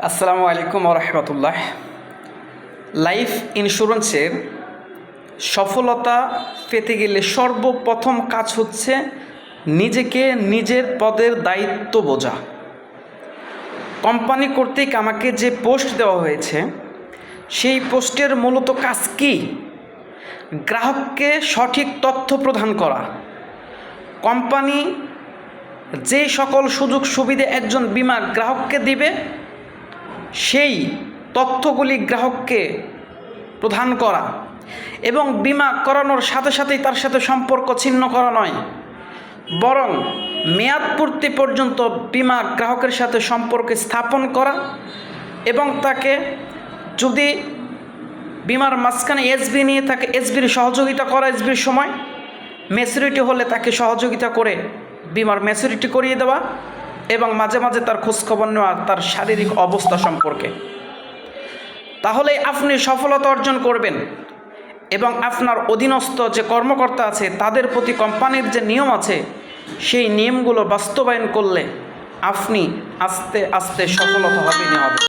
আসসালামু আলাইকুম ওয়া রাহমাতুল্লাহ। লাইফ ইন্স্যুরেন্সের সফলতা পেতে গেলে সর্বপ্রথম কাজ হচ্ছে নিজেকে নিজের পদের দায়িত্ব বোঝা। কোম্পানি কর্তৃক আমাকে যে পোস্ট দেওয়া হয়েছে সেই পোস্টের মূলত কাজ কি? গ্রাহককে সঠিক তথ্য প্রদান করা। কোম্পানি যে সকল সুযোগ সুবিধা একজন বীমা গ্রাহককে দিবে সেই তথ্যগুলি গ্রাহককে প্রদান করা এবং বীমা করানোর সাথে সাথেই তার সাথে সম্পর্ক ছিন্ন করা নয়, বরং মেয়াদ পূর্তি পর্যন্ত বীমা গ্রাহকের সাথে সম্পর্ক স্থাপন করা এবং তাকে যদি বীমার মাঝখানে এসবি নিয়ে তাকে এসবির সহযোগিতা করা, এসবির সময় ম্যাচুরিটি হলে তাকে সহযোগিতা করে বীমার ম্যাচুরিটি করিয়ে দেওয়া এবং মাঝে মাঝে তার খোঁজখবর নেওয়া তার শারীরিক অবস্থা সম্পর্কে। তাহলে আপনি সফলতা অর্জন করবেন এবং আপনার অধীনস্থ যে কর্মকর্তা আছে তাদের প্রতি কোম্পানির যে নিয়ম আছে সেই নিয়মগুলো বাস্তবায়ন করলে আপনি আস্তে আস্তে সফলতা হবে।